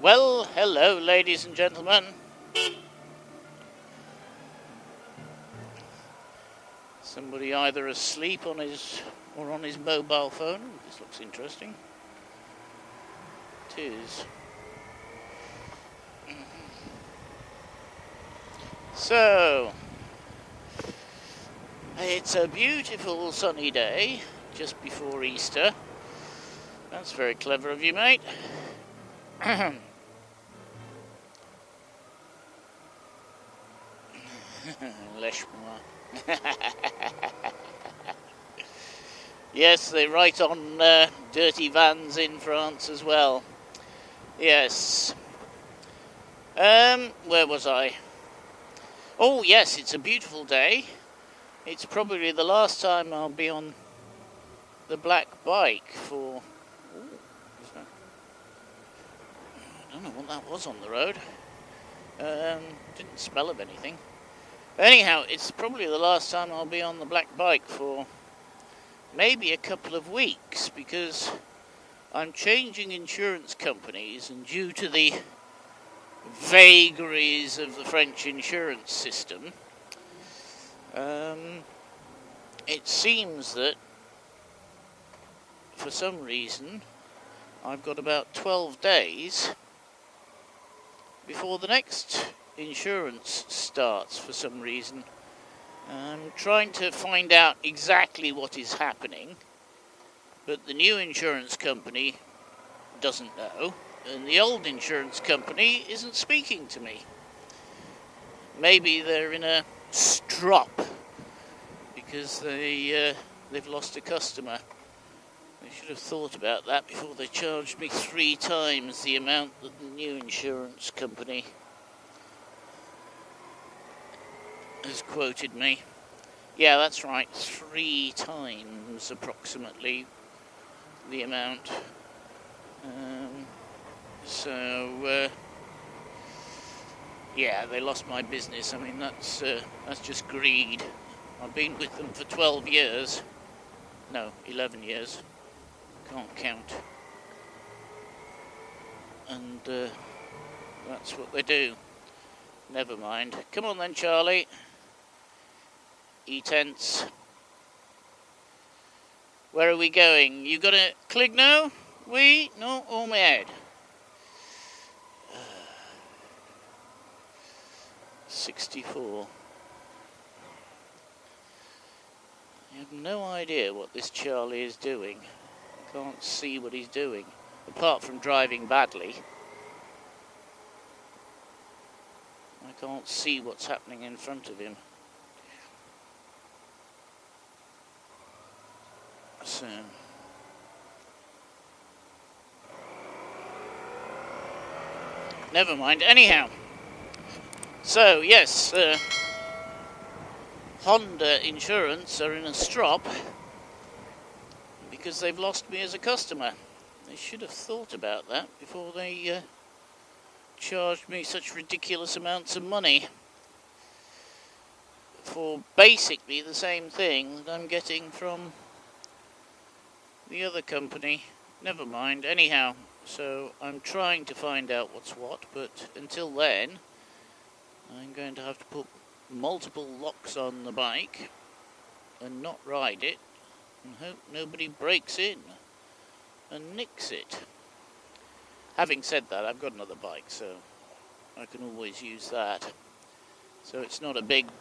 Well, hello, ladies and gentlemen. Somebody either asleep on his mobile phone. Ooh, this looks interesting. It is. So, it's a beautiful sunny day just before Easter. That's very clever of you, mate. Lèche-moi. Yes, they write on dirty vans in France as well. Yes. Where was I? Oh, yes, it's a beautiful day. It's probably the last time I'll be on the black bike for... I don't know what that was on the road. Didn't smell of anything. Anyhow, it's probably the last time I'll be on the black bike for maybe a couple of weeks, because I'm changing insurance companies, and due to the vagaries of the French insurance system, it seems that for some reason I've got about 12 days before the next insurance starts for some reason. I'm trying to find out exactly what is happening, but the new insurance company doesn't know, and the old insurance company isn't speaking to me. Maybe they're in a strop because they've lost a customer. They should have thought about that before they charged me 3 times the amount that the new insurance company has quoted me. Yeah, that's right, 3 times approximately the amount. Yeah, they lost my business. I mean, that's just greed. I've been with them for 12 years. No, 11 years. Can't count. And that's what they do. Never mind. Come on then, Charlie. E-tense. Where are we going? You got a click now? We? No? Oh, my head. 64. I have no idea what this Charlie is doing. I can't see what he's doing, apart from driving badly. I can't see what's happening in front of him. So... never mind. Anyhow. So, yes, Honda Insurance are in a strop because they've lost me as a customer. They should have thought about that before they charged me such ridiculous amounts of money for basically the same thing that I'm getting from the other company. Never mind. Anyhow, so I'm trying to find out what's what, but until then I'm going to have to put multiple locks on the bike and not ride it and hope nobody breaks in and nicks it. Having said that, I've got another bike, so I can always use that. So it's not a big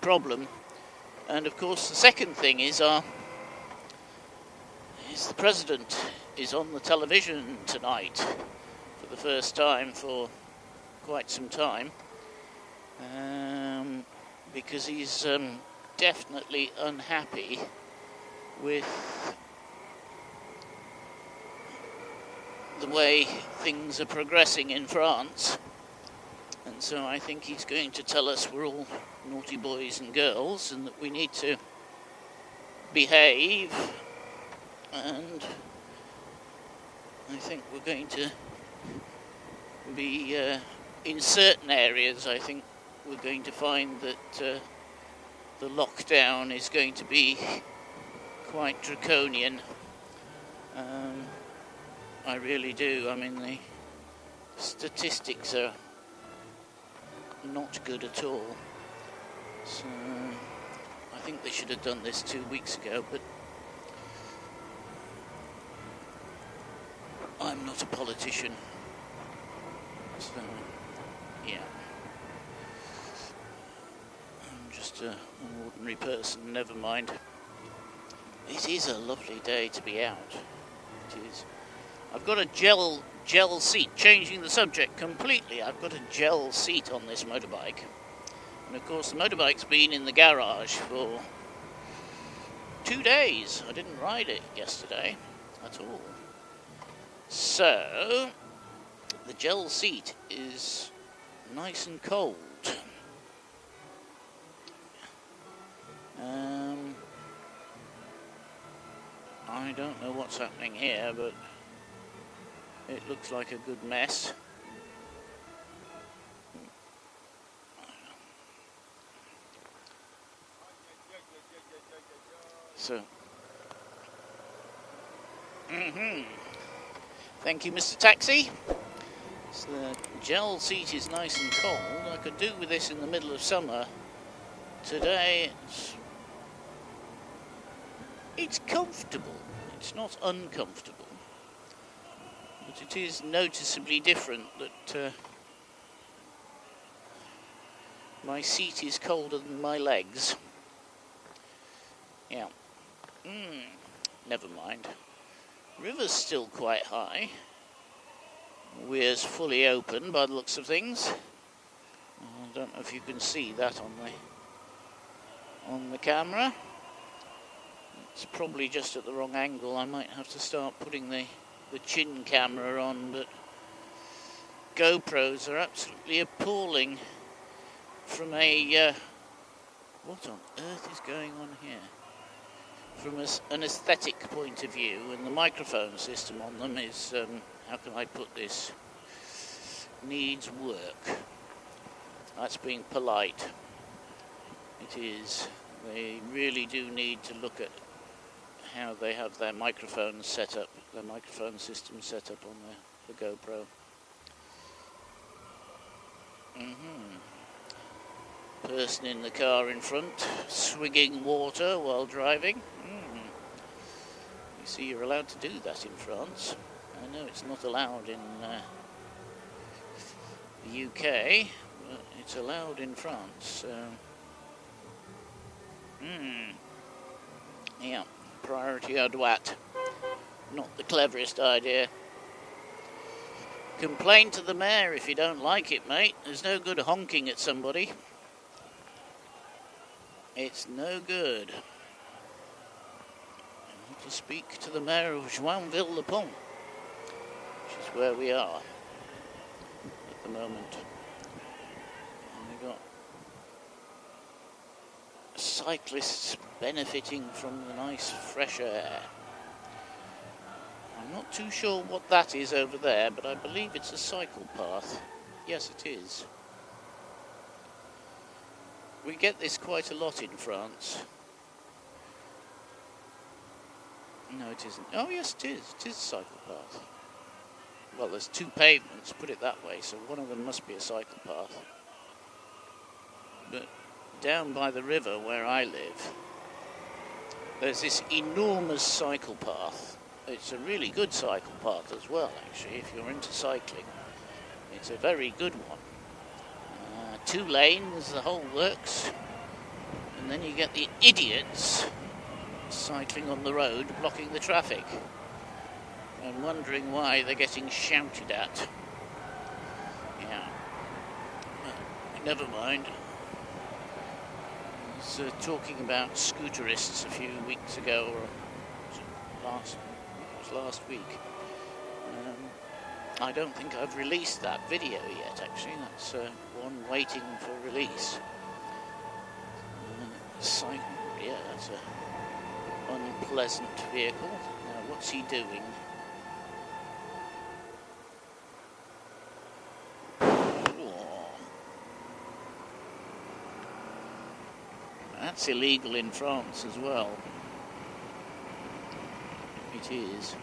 problem. And of course the second thing is the president is on the television tonight for the first time for quite some time, because he's definitely unhappy with the way things are progressing in France, and so I think he's going to tell us we're all naughty boys and girls and that we need to behave, and I think we're going to be in certain areas, I think we're going to find that the lockdown is going to be quite draconian. I really do. I mean, the statistics are not good at all. So I think they should have done this 2 weeks ago, but I'm not a politician. So, yeah. I'm just an ordinary person, never mind. It is a lovely day to be out. It is. I've got a gel seat, changing the subject completely. I've got a gel seat on this motorbike. And of course the motorbike's been in the garage for 2 days. I didn't ride it yesterday at all. So, the gel seat is nice and cold. I don't know what's happening here, but it looks like a good mess. So, thank you, Mr. Taxi. So the gel seat is nice and cold. I could do with this in the middle of summer. Today it's comfortable. It's not uncomfortable. But it is noticeably different that my seat is colder than my legs. Yeah. Never mind. River's still quite high. Weir's fully open by the looks of things. I don't know if you can see that on the camera. It's probably just at the wrong angle. I might have to start putting the chin camera on, but GoPros are absolutely appalling from a what on earth is going on here? From an aesthetic point of view, and the microphone system on them is, how can I put this, needs work. That's being polite. It is. They really do need to look at how they have their microphones set up, their microphone system set up on the GoPro. Person in the car in front, swigging water while driving. You see, you're allowed to do that in France. I know it's not allowed in the UK, but it's allowed in France. Yeah, priority à droite. Not the cleverest idea. Complain to the mayor if you don't like it, mate. There's no good honking at somebody. It's no good. I need to speak to the mayor of Joinville-le-Pont, which is where we are at the moment. And we've got cyclists benefiting from the nice fresh air. I'm not too sure what that is over there, but I believe it's a cycle path. Yes, it is. We get this quite a lot in France. No, it isn't. Oh, yes, it is. It is a cycle path. Well, there's two pavements, put it that way, so one of them must be a cycle path. But down by the river where I live, there's this enormous cycle path. It's a really good cycle path as well, actually, if you're into cycling. It's a very good one. 2 lanes, the whole works, and then you get the idiots cycling on the road, blocking the traffic, and wondering why they're getting shouted at. Yeah, never mind. I was talking about scooterists a few weeks ago, or was it last week. I don't think I've released that video yet, actually. That's one waiting for release. Yeah, that's an unpleasant vehicle. Now, what's he doing? Oh. That's illegal in France as well. It is.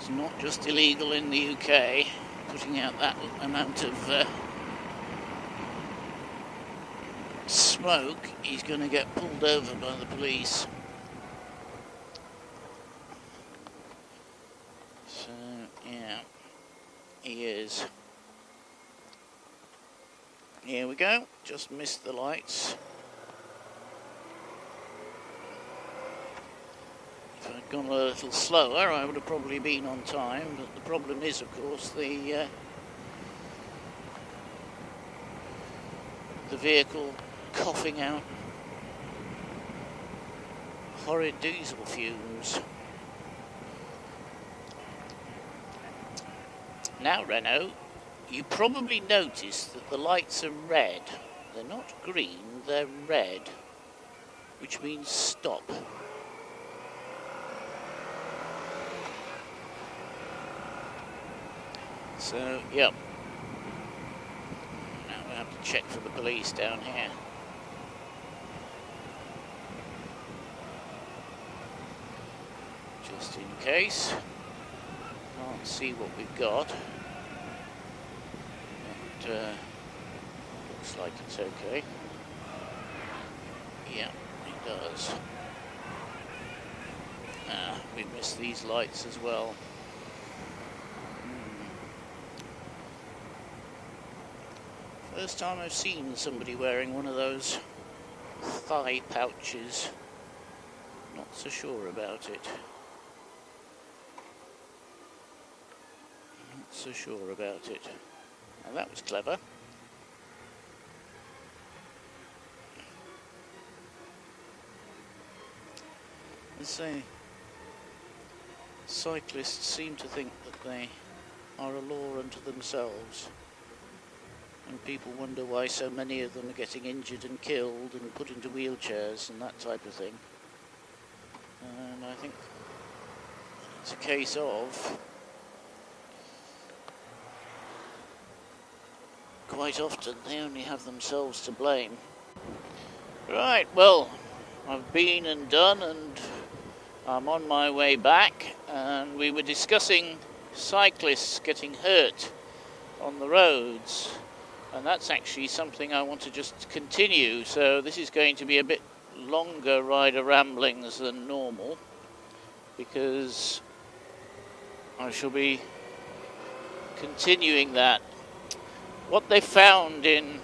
It's not just illegal in the UK, putting out that amount of smoke. He's going to get pulled over by the police. So, yeah, he is. Here we go, just missed the lights. If I'd gone a little slower, I would have probably been on time, but the problem is, of course, the vehicle coughing out horrid diesel fumes. Now, Renault, you probably noticed that the lights are red. They're not green, they're red, which means stop. So, yep. Now we have to check for the police down here. Just in case. Can't see what we've got. Looks like it's okay. Yeah, it does. We missed these lights as well. First time I've seen somebody wearing one of those thigh pouches. Not so sure about it. Not so sure about it. Now that was clever. Let's say cyclists seem to think that they are a law unto themselves, and people wonder why so many of them are getting injured and killed and put into wheelchairs and that type of thing. And I think it's a case of quite often they only have themselves to blame. Right, well, I've been and done, and I'm on my way back, and we were discussing cyclists getting hurt on the roads, and that's actually something I want to just continue. So this is going to be a bit longer rider ramblings than normal, because I shall be continuing that. What they found in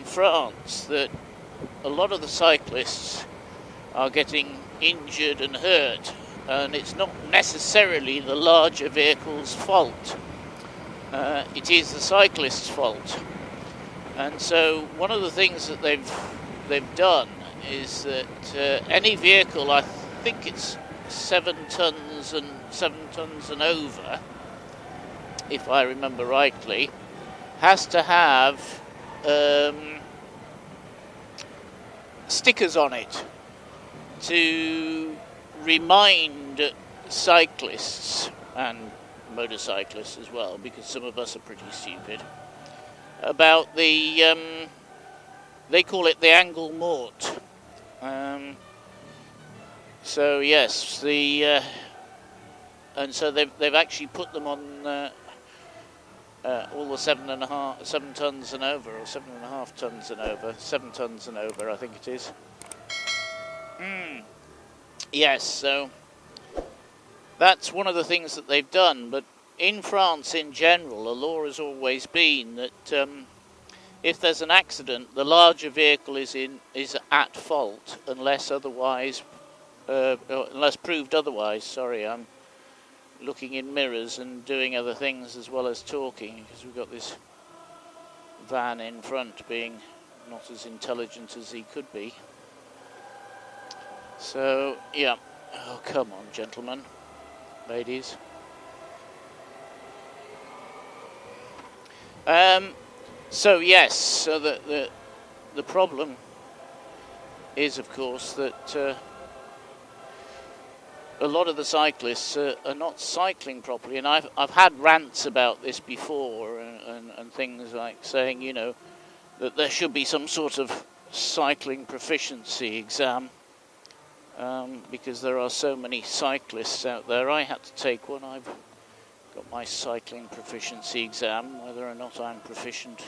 France, that a lot of the cyclists are getting injured and hurt, and it's not necessarily the larger vehicle's fault. It is the cyclist's fault. And so one of the things that they've done is that any vehicle, I think it's 7 tons and over, if I remember rightly, has to have stickers on it to remind cyclists and motorcyclists as well, because some of us are pretty stupid, about the they call it the angle mort. So yes, and so they've actually put them on all the 7 tons and over, or 7.5 tons and over, 7 tons and over, I think it is. Yes, so that's one of the things that they've done. But in France in general, the law has always been that if there's an accident, the larger vehicle is at fault unless otherwise, unless proved otherwise. Sorry, I'm looking in mirrors and doing other things as well as talking, because we've got this van in front being not as intelligent as he could be. So, yeah. Oh, come on, gentlemen, ladies. So yes, so the problem is, of course, that a lot of the cyclists are not cycling properly, and I've had rants about this before, and things like saying, you know, that there should be some sort of cycling proficiency exam, because there are so many cyclists out there. I had to take one. I've got my cycling proficiency exam. Whether or not I'm proficient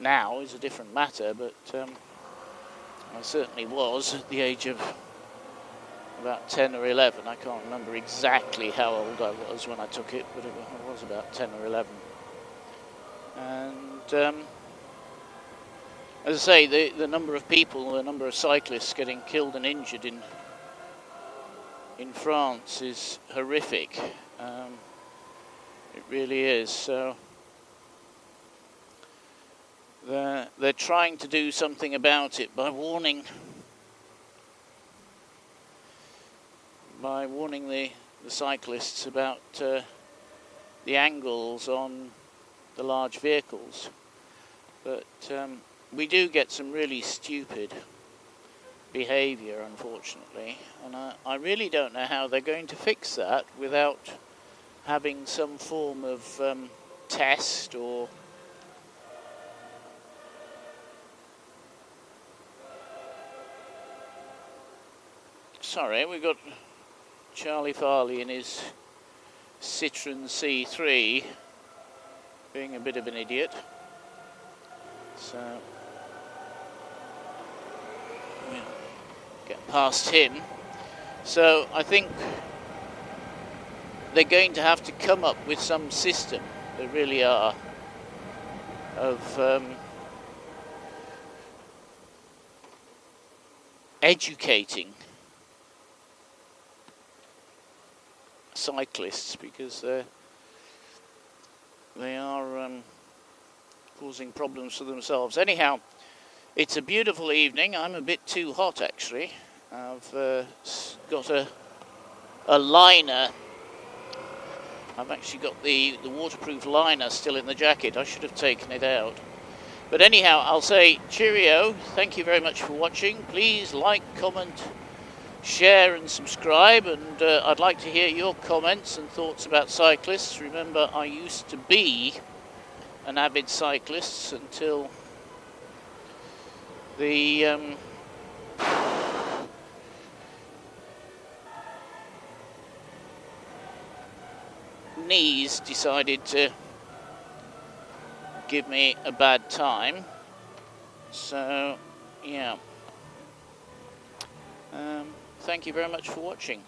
now is a different matter, but I certainly was at the age of about 10 or 11. I can't remember exactly how old I was when I took it, but I was about 10 or 11. And as I say, the number of people, the number of cyclists getting killed and injured in France is horrific. It really is. So they're trying to do something about it by warning the cyclists about the angles on the large vehicles. But we do get some really stupid behaviour, unfortunately, and I really don't know how they're going to fix that without having some form of test or sorry, we've got Charlie Farley in his Citroen C3 being a bit of an idiot. So we'll get past him. So I think they're going to have to come up with some system, they really are, of educating cyclists, because they are causing problems for themselves. Anyhow, it's a beautiful evening. I'm a bit too hot, actually. I've got a liner. I've actually got the waterproof liner still in the jacket. I should have taken it out. But anyhow, I'll say cheerio. Thank you very much for watching. Please like, comment, share and subscribe, and I'd like to hear your comments and thoughts about cyclists. Remember, I used to be an avid cyclist until the knees decided to give me a bad time. So yeah, thank you very much for watching.